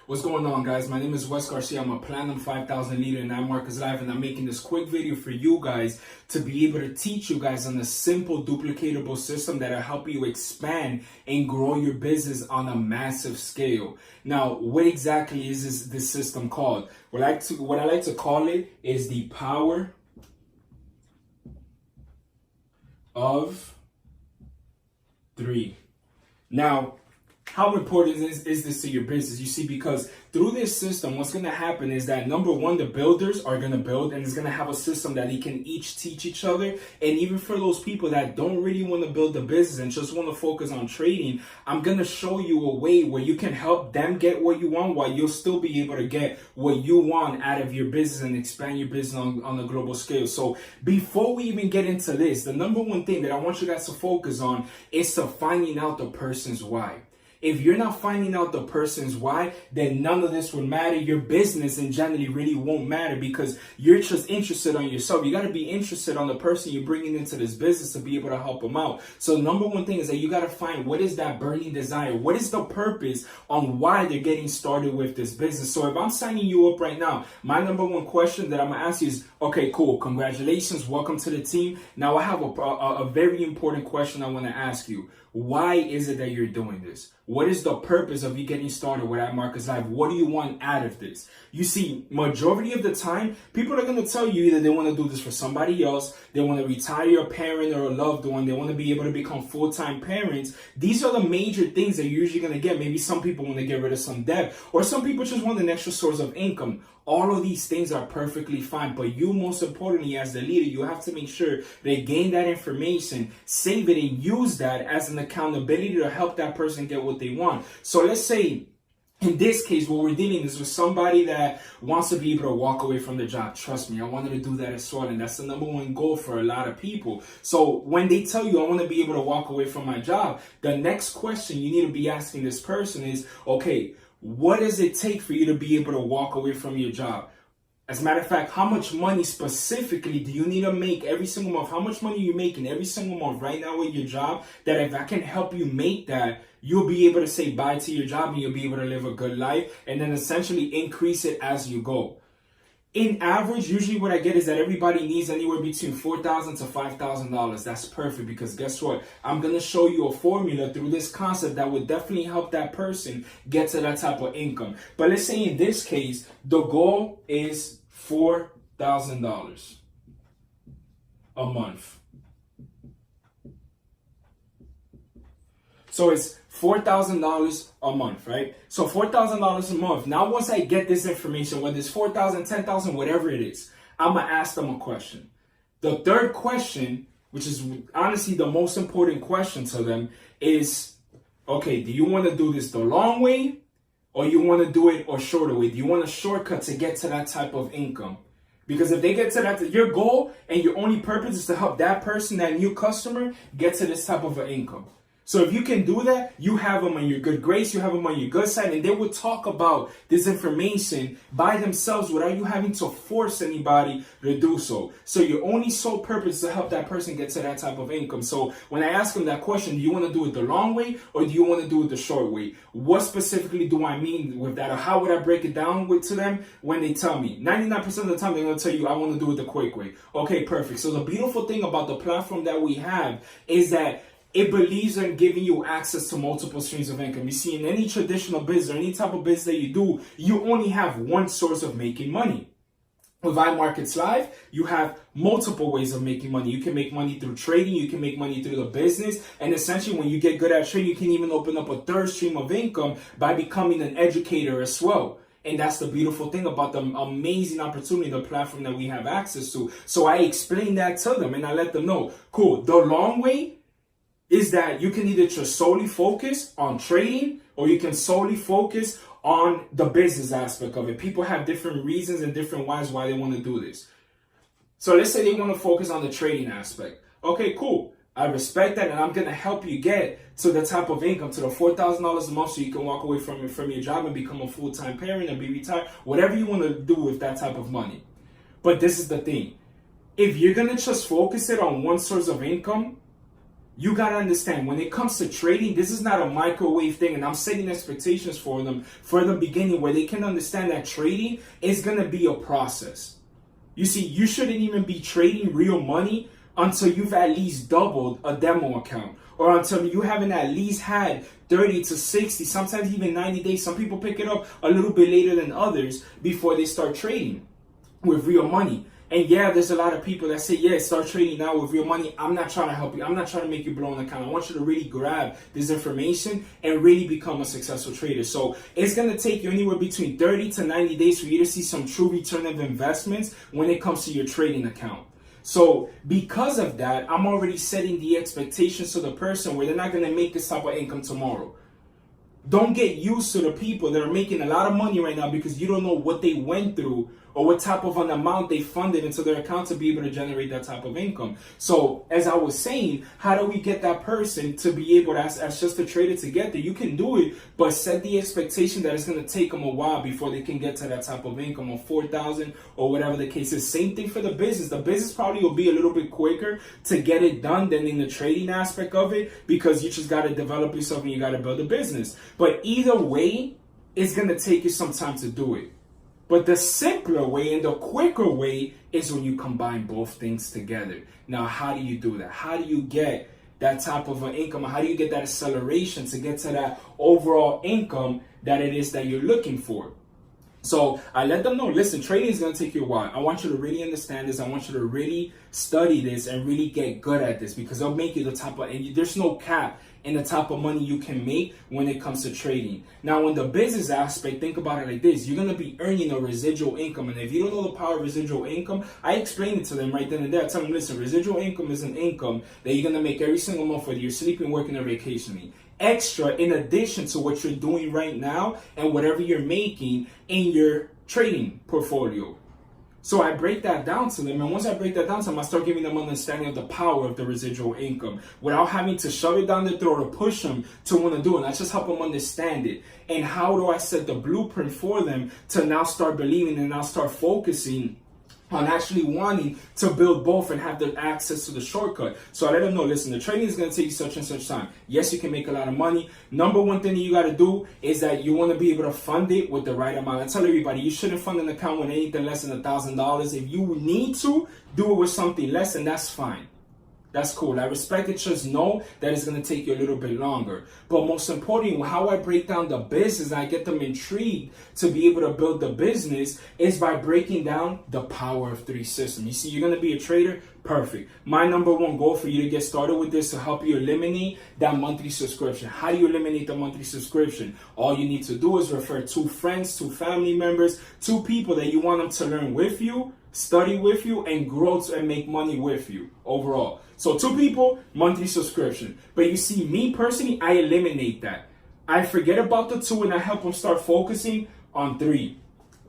What's going on, guys? My name is Wes Garcia. I'm a Platinum 5000 leader in Markets Live, and I'm making this quick video for you guys to be able to teach you guys on a simple duplicatable system that'll help you expand and grow your business on a massive scale. Now, what exactly is this system called? What I like to call it is the power of 3. Now, how important is this to your business? You see, because through this system, what's going to happen is that number one, the builders are going to build and it's going to have a system that they can each teach each other. And even for those people that don't really want to build a business and just want to focus on trading, I'm going to show you a way where you can help them get what you want while you'll still be able to get what you want out of your business and expand your business on a global scale. So before we even get into this, the number one thing that I want you guys to focus on is to finding out the person's why. If you're not finding out the person's why, then none of this will matter. Your business in generally really won't matter because you're just interested on yourself. You got to be interested on the person you're bringing into this business to be able to help them out. So number one thing is that you got to find what is that burning desire? What is the purpose on why they're getting started with this business? So if I'm signing you up right now, my number one question that I'm going to ask you is, okay, cool. Congratulations. Welcome to the team. Now I have a very important question I want to ask you. Why is it that you're doing this? What is the purpose of you getting started with Markets Live? What do you want out of this? You see, majority of the time, people are going to tell you either they want to do this for somebody else, they want to retire a parent or a loved one, they want to be able to become full-time parents. These are the major things that you're usually going to get. Maybe some people want to get rid of some debt, or some people just want an extra source of income. All of these things are perfectly fine, but you, most importantly, as the leader, you have to make sure they gain that information, save it, and use that as an accountability to help that person get what they want. So let's say, in this case, what we're dealing is with somebody that wants to be able to walk away from the job. Trust me, I wanted to do that as well, and that's the number one goal for a lot of people. So when they tell you, I want to be able to walk away from my job, the next question you need to be asking this person is, okay, what does it take for you to be able to walk away from your job? As a matter of fact, how much money specifically do you need to make every single month? How much money are you making every single month right now with your job? That if I can help you make that, you'll be able to say bye to your job and you'll be able to live a good life and then essentially increase it as you go. In average, usually what I get is that everybody needs anywhere between $4,000 to $5,000. That's perfect because guess what? I'm going to show you a formula through this concept that would definitely help that person get to that type of income. But let's say in this case, the goal is $4,000 a month. So it's $4,000 a month, right? So $4,000 a month. Now, once I get this information, whether it's 4,000, 10,000, whatever it is, I'm going to ask them a question. The third question, which is honestly the most important question to them, is, okay, do you want to do this the long way or you want to do it a shorter way? Do you want a shortcut to get to that type of income? Because if they get to that, your goal and your only purpose is to help that person, that new customer, get to this type of an income. So if you can do that, you have them on your good grace, you have them on your good side, and they will talk about this information by themselves without you having to force anybody to do so. So your only sole purpose is to help that person get to that type of income. So when I ask them that question, do you want to do it the long way or do you want to do it the short way? What specifically do I mean with that? Or how would I break it down to them when they tell me? 99% of the time, they're going to tell you, I want to do it the quick way. Okay, perfect. So the beautiful thing about the platform that we have is that it believes in giving you access to multiple streams of income. You see, in any traditional business or any type of business that you do, you only have one source of making money. With iMarkets Live, you have multiple ways of making money. You can make money through trading. You can make money through the business. And essentially, when you get good at trading, you can even open up a third stream of income by becoming an educator as well. And that's the beautiful thing about the amazing opportunity, the platform that we have access to. So I explain that to them and I let them know, cool, the long way is that you can either just solely focus on trading or you can solely focus on the business aspect of it. People have different reasons and different whys why they want to do this. So let's say they want to focus on the trading aspect. Okay, cool. I respect that and I'm going to help you get to the type of income, to the $4,000 a month so you can walk away from your job and become a full-time parent and be retired. Whatever you want to do with that type of money. But this is the thing. If you're going to just focus it on one source of income, you got to understand, when it comes to trading, this is not a microwave thing, and I'm setting expectations for them from the beginning where they can understand that trading is going to be a process. You see, you shouldn't even be trading real money until you've at least doubled a demo account, or until you haven't at least had 30 to 60, sometimes even 90 days. Some people pick it up a little bit later than others before they start trading with real money. And yeah, there's a lot of people that say, yeah, start trading now with real money. I'm not trying to help you. I'm not trying to make you blow an account. I want you to really grab this information and really become a successful trader. So it's going to take you anywhere between 30 to 90 days for you to see some true return of investments when it comes to your trading account. So because of that, I'm already setting the expectations to the person where they're not going to make this type of income tomorrow. Don't get used to the people that are making a lot of money right now because you don't know what they went through or what type of an amount they funded into their account to be able to generate that type of income. So as I was saying, how do we get that person to be able to, as just a trader, to get there? You can do it, but set the expectation that it's going to take them a while before they can get to that type of income of 4,000 or whatever the case is. Same thing for the business. The business probably will be a little bit quicker to get it done than in the trading aspect of it, because you just got to develop yourself and you got to build a business. But either way, it's going to take you some time to do it. But the simpler way and the quicker way is when you combine both things together. Now, how do you do that? How do you get that type of an income? How do you get that acceleration to get to that overall income that it is that you're looking for? So I let them know, listen, trading is going to take you a while. I want you to really understand this. I want you to really study this and really get good at this, because they'll make you the type of, and there's no cap in the type of money you can make when it comes to trading. Now, in the business aspect, think about it like this. You're going to be earning a residual income. And if you don't know the power of residual income, I explain it to them right then and there. I tell them, listen, residual income is an income that you're going to make every single month, whether you're sleeping, working, or vacationing. Extra in addition to what you're doing right now and whatever you're making in your trading portfolio. So I break that down to them, and once I break that down to them, I start giving them an understanding of the power of the residual income without having to shove it down their throat or push them to want to do it. I just help them understand it. And how do I set the blueprint for them to now start believing and now start focusing on actually wanting to build both and have the access to the shortcut. So I let them know, listen, the trading is going to take you such and such time. Yes, you can make a lot of money. Number one thing that you got to do is that you want to be able to fund it with the right amount. I tell everybody, you shouldn't fund an account with anything less than $1,000. If you need to do it with something less, and that's fine. That's cool. I respect it. Just know that it's going to take you a little bit longer. But most importantly, how I break down the business, I get them intrigued to be able to build the business, is by breaking down the power of 3 system. You see, you're going to be a trader. Perfect. My number one goal for you to get started with this, to help you eliminate that monthly subscription. How do you eliminate the monthly subscription? All you need to do is refer 2 friends, 2 family members, 2 people that you want them to learn with you, study with you, and grow and make money with you overall. So 2 people, monthly subscription. But you see, me personally, I eliminate that. I forget about the 2 and I help them start focusing on 3.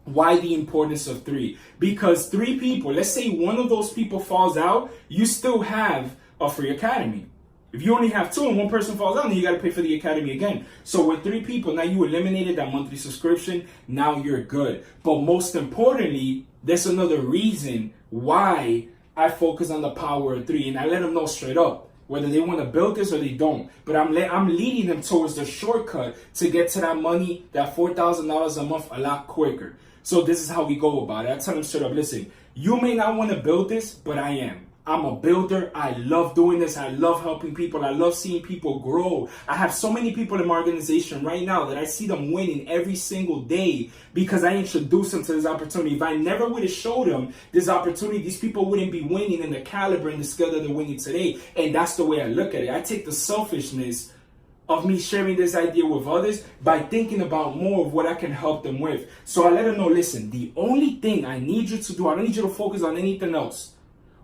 Why the importance of 3? Because 3 people, let's say one of those people falls out, you still have a free academy. If you only have 2 and one person falls out, then you got to pay for the academy again. So with 3 people, now you eliminated that monthly subscription. Now you're good. But most importantly, there's another reason why I focus on the power of 3, and I let them know straight up whether they want to build this or they don't. But I'm leading them towards the shortcut to get to that money, that $4,000 a month, a lot quicker. So this is how we go about it. I tell them straight up, listen, you may not want to build this, but I am. I'm a builder. I love doing this. I love helping people. I love seeing people grow. I have so many people in my organization right now that I see them winning every single day because I introduced them to this opportunity. If I never would have showed them this opportunity, these people wouldn't be winning in the caliber and the scale that they're winning today. And that's the way I look at it. I take the selfishness of me sharing this idea with others by thinking about more of what I can help them with. So I let them know, listen, the only thing I need you to do, I don't need you to focus on anything else.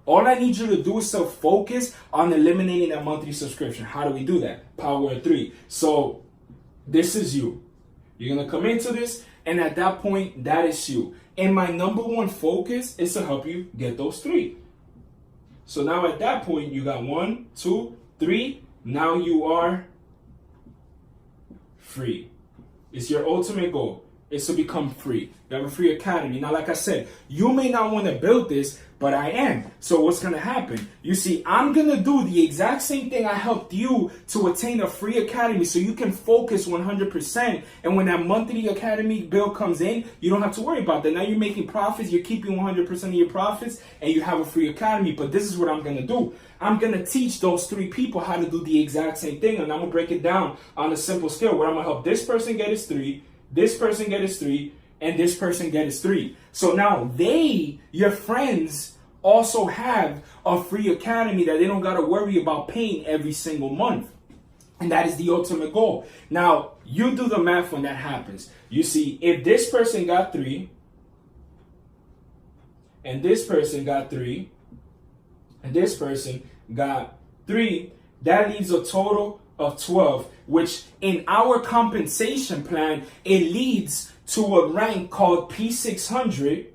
All I need you to do is to focus on eliminating that monthly subscription. How do we do that? Power of 3. So this is you. You're going to come into this, and at that point, that is you. And my number one focus is to help you get those 3. So now at that point, you got 1, 2, 3. Now you are free. It's your ultimate goal. is to become free. You have a free academy. Now, like I said, you may not want to build this, but I am. So what's going to happen? You see, I'm going to do the exact same thing I helped you to attain a free academy so you can focus 100%. And when that monthly academy bill comes in, you don't have to worry about that. Now you're making profits. You're keeping 100% of your profits and you have a free academy. But this is what I'm going to do. I'm going to teach those 3 people how to do the exact same thing. And I'm going to break it down on a simple scale where I'm going to help this person get his 3, this person get his 3, and this person get his 3. So now they, your friends, also have a free academy that they don't got to worry about paying every single month. And that is the ultimate goal. Now, you do the math when that happens. You see, if this person got 3, and this person got 3, and this person got 3, that leaves a total of 12, which in our compensation plan, it leads to a rank called P600,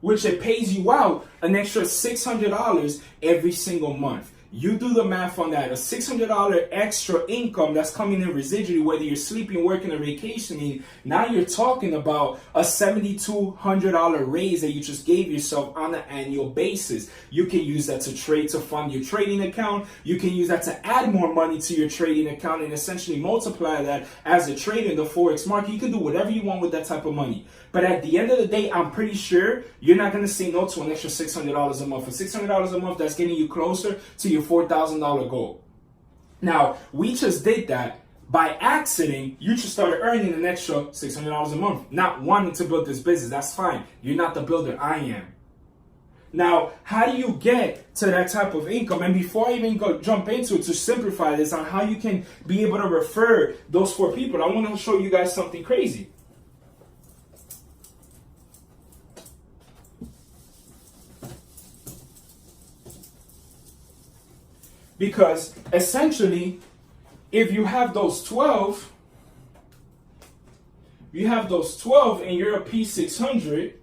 which it pays you out an extra $600 every single month. You do the math on that. A $600 extra income that's coming in residually, whether you're sleeping, working, or vacationing. Now you're talking about a $7,200 raise that you just gave yourself on an annual basis. You can use that to trade to fund your trading account. You can use that to add more money to your trading account and essentially multiply that as a trader in the Forex market. You can do whatever you want with that type of money. But at the end of the day, I'm pretty sure you're not going to say no to an extra $600 a month. For $600 a month, that's getting you closer to your $4,000 goal. Now, we just did that by accident. You just started earning an extra $600 a month, not wanting to build this business. That's fine. You're not the builder. I am. Now, how do you get to that type of income? And before I even jump into it, to simplify this on how you can be able to refer those 4 people, I want to show you guys something crazy. Because essentially, if you have those 12, and you're a P600,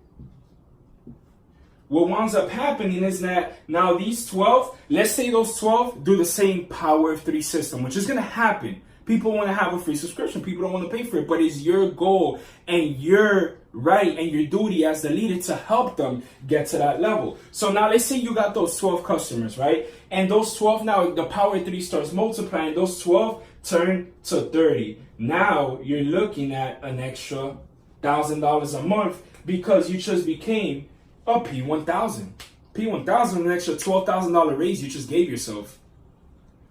what winds up happening is that now these 12, let's say those 12 do the same Power of 3 system, which is going to happen. People want to have a free subscription. People don't want to pay for it, but it's your goal and your right and your duty as the leader to help them get to that level. So now let's say you got those 12 customers, right? And those 12, now the Power of 3 starts multiplying. Those 12 turn to 30. Now you're looking at an extra $1,000 a month because you just became a P1000. P1000, an extra $12,000 raise you just gave yourself.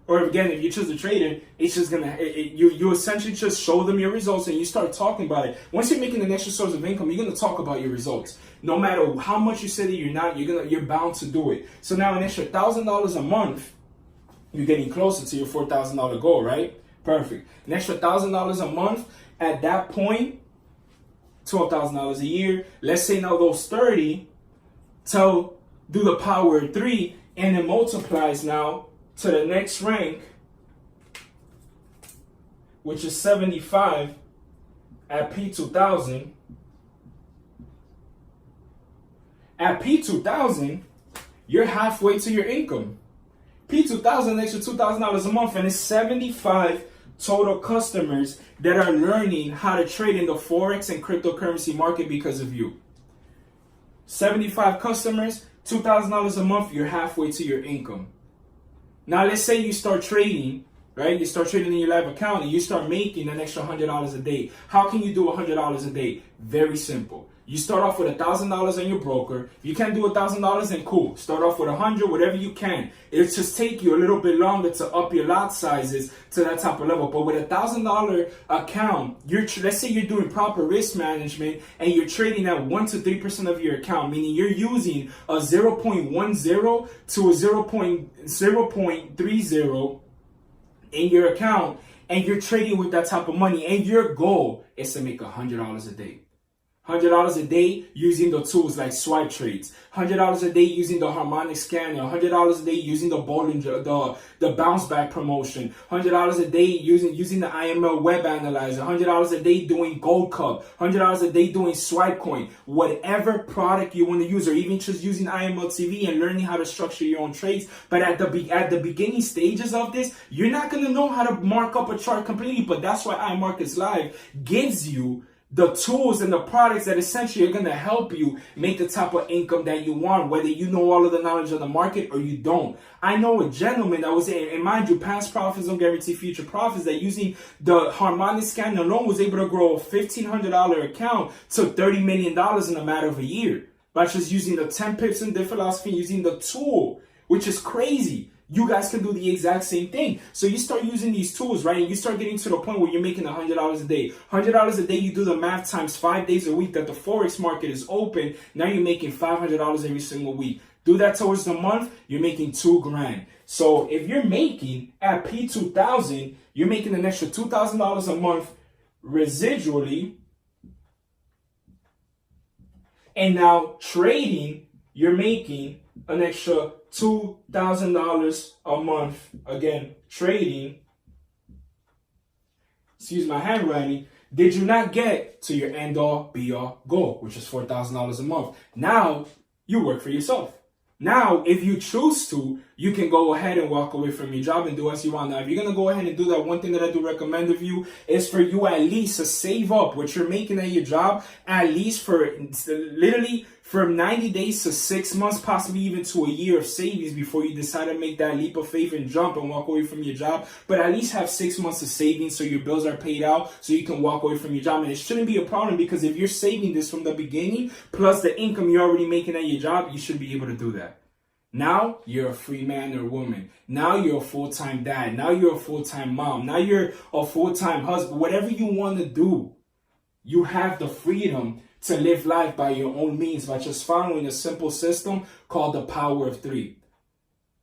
Or again, if you choose a trader, it's just you essentially just show them your results and you start talking about it. Once you're making an extra source of income, you're gonna talk about your results. No matter how much you say that you're not, you're bound to do it. So now an extra $1,000 a month, you're getting closer to your $4,000 goal, right? Perfect. An extra $1,000 a month at that point, $12,000 a year. Let's say now those 30 to do the Power of 3, and it multiplies now to the next rank, which is 75 at P2000. At P2000, you're halfway to your income. P2000, an extra $2,000 a month, and it's 75 total customers that are learning how to trade in the Forex and cryptocurrency market because of you. 75 customers, $2,000 a month, you're halfway to your income. Now, let's say you start trading, right? You start trading in your live account and you start making an extra $100 a day. How can you do $100 a day? Very simple. You start off with $1,000 on your broker. If you can't do $1,000, then cool. Start off with 100, whatever you can. It'll just take you a little bit longer to up your lot sizes to that type of level. But with $1,000 account, let's say you're doing proper risk management and you're trading at 1 to 3% of your account, meaning you're using a 0.10 to a 0.30 in your account, and you're trading with that type of money, and your goal is to make $100 a day. $100 a day using the tools like swipe trades. $100 a day using the harmonic scanner. $100 a day using the Bollinger, the bounce back promotion. $100 a day using the IML web analyzer. $100 a day doing Gold Cup. $100 a day doing swipe coin. Whatever product you want to use, or even just using IML TV and learning how to structure your own trades. But at the beginning stages of this, you're not gonna know how to mark up a chart completely. But that's why iMarkets Live gives you the tools and the products that essentially are going to help you make the type of income that you want, whether you know all of the knowledge of the market or you don't. I know a gentleman that was, and mind you, past profits don't guarantee future profits, that using the harmonic scanner alone was able to grow a $1,500 account to $30 million in a matter of a year by just using the 10 pips in their philosophy, using the tool, which is crazy. You guys can do the exact same thing. So you start using these tools, right? And you start getting to the point where you're making $100 a day. $100 a day, you do the math times 5 days a week that the Forex market is open. Now you're making $500 every single week. Do that towards the month, you're making $2,000. So if you're making at P2000, you're making an extra $2,000 a month residually. And now trading, you're making an extra $2,000 a month. Again, trading. Excuse my handwriting. Did you not get to your end all be all goal, which is $4,000 a month? Now you work for yourself. Now, if you choose to, you can go ahead and walk away from your job and do as you want. Now, if you're going to go ahead and do that, one thing that I do recommend of you is for you at least to save up what you're making at your job, at least for literally from 90 days to 6 months, possibly even to a year of savings before you decide to make that leap of faith and jump and walk away from your job. But at least have 6 months of savings so your bills are paid out so you can walk away from your job. And it shouldn't be a problem, because if you're saving this from the beginning, plus the income you're already making at your job, you should be able to do that. Now you're a free man or woman. Now you're a full-time dad. Now you're a full-time mom. Now you're a full-time husband. Whatever you want to do, you have the freedom to live life by your own means by just following a simple system called the power of 3.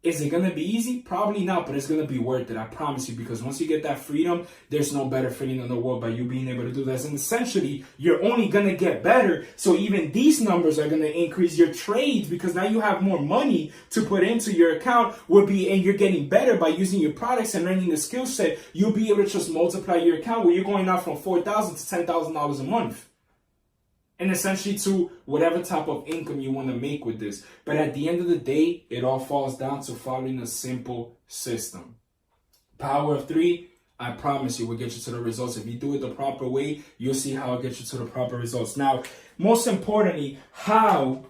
Is it going to be easy? Probably not, but it's going to be worth it. I promise you, because once you get that freedom, there's no better feeling in the world by you being able to do this. And essentially, you're only going to get better. So even these numbers are going to increase your trades, because now you have more money to put into your account, and you're getting better by using your products and learning the skill set. You'll be able to just multiply your account where you're going out from $4,000 to $10,000 a month. And essentially to whatever type of income you want to make with this. But at the end of the day, it all falls down to following a simple system. Power of 3, I promise you, will get you to the results. If you do it the proper way, you'll see how it'll get you to the proper results. Now, most importantly, how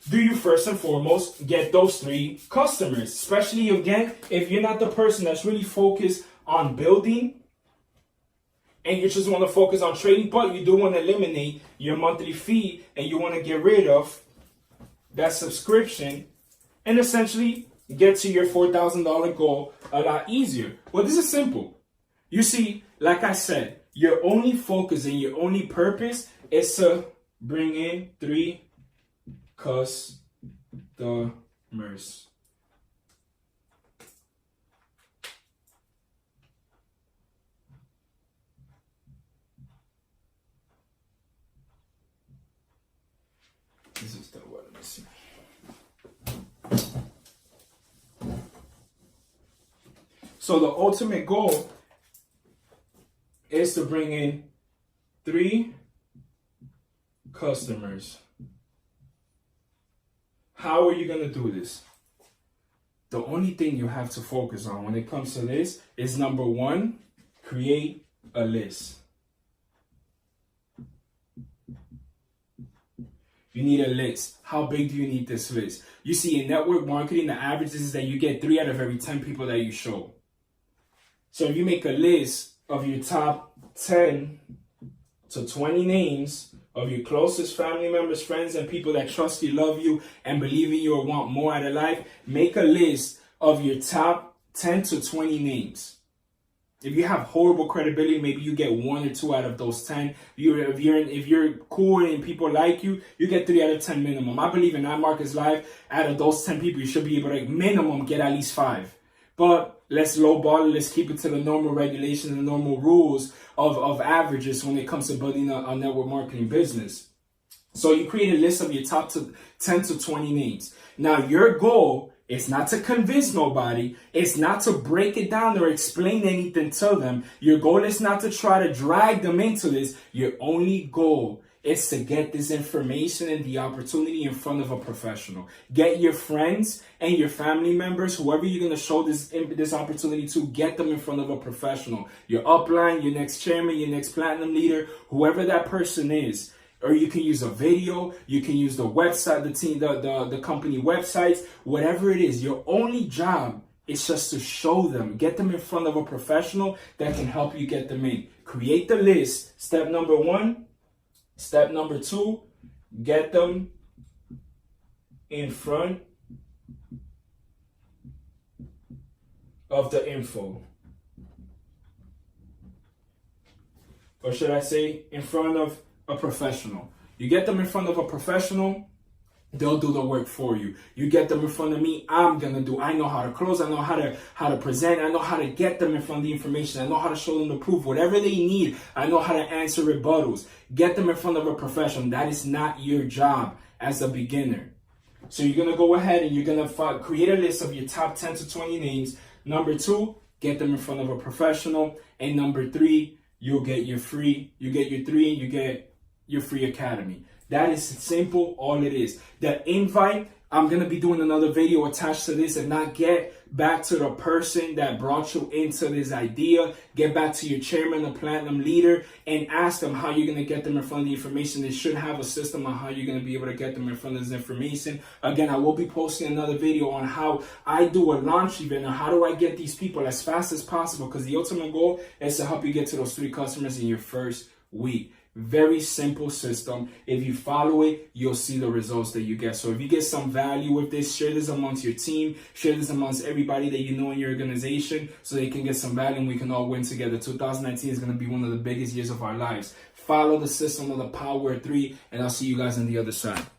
do you first and foremost get those 3 customers? Especially, again, if you're not the person that's really focused on building, and you just want to focus on trading, but you do want to eliminate your monthly fee and you want to get rid of that subscription and essentially get to your $4,000 goal a lot easier. Well, this is simple. You see, like I said, your only focus and your only purpose is to bring in 3 customers. This is the one. Let me see. So the ultimate goal is to bring in 3 customers. How are you going to do this? The only thing you have to focus on when it comes to this is, number 1, create a list. You need a list. How big do you need this list? You see, in network marketing, the average is that you get 3 out of every 10 people that you show. So if you make a list of your top 10 to 20 names of your closest family members, friends, and people that trust you, love you, and believe in you or want more out of life, make a list of your top 10 to 20 names. If you have horrible credibility, maybe you get 1 or 2 out of those 10. If you're cool and people like you, you get 3 out of 10 minimum. I believe in iMarkets Live, out of those 10 people, you should be able to minimum get at least 5. But let's lowball it. Let's keep it to the normal regulations and normal rules of averages when it comes to building a network marketing business. So you create a list of your top 10 to 20 names. Now, your goal is not to convince nobody. It's not to break it down or explain anything to them. Your goal is not to try to drag them into this. Your only goal is to get this information and the opportunity in front of a professional. Get your friends and your family members, whoever you're going to show this opportunity to, get them in front of a professional. Your upline, your next chairman, your next platinum leader, whoever that person is. Or you can use a video, you can use the website, the company websites, whatever it is. Your only job is just to show them, get them in front of a professional that can help you get them in. Create the list. Step number 1. Step number 2, get them in front of the info. Or should I say, in front of a professional. You get them in front of a professional, they'll do the work for you. You get them in front of me, I know how to close, I know how to present, I know how to get them in front of the information, I know how to show them the proof, whatever they need, I know how to answer rebuttals. Get them in front of a professional. That is not your job as a beginner. So you're going to go ahead and you're going to create a list of your top 10 to 20 names. Number 2, get them in front of a professional. And number 3, you get your free academy. That is simple, all it is. The invite, I'm going to be doing another video attached to this, and not get back to the person that brought you into this idea. Get back to your chairman, the platinum leader, and ask them how you're going to get them in front of the information. They should have a system on how you're going to be able to get them in front of this information. Again, I will be posting another video on how I do a launch event and how do I get these people as fast as possible, because the ultimate goal is to help you get to those 3 customers in your first week. Very simple system. If you follow it, you'll see the results that you get. So if you get some value with this, share this amongst your team, share this amongst everybody that you know in your organization, so they can get some value and we can all win together. 2019 is going to be one of the biggest years of our lives. Follow the system of the power of 3, and I'll see you guys on the other side.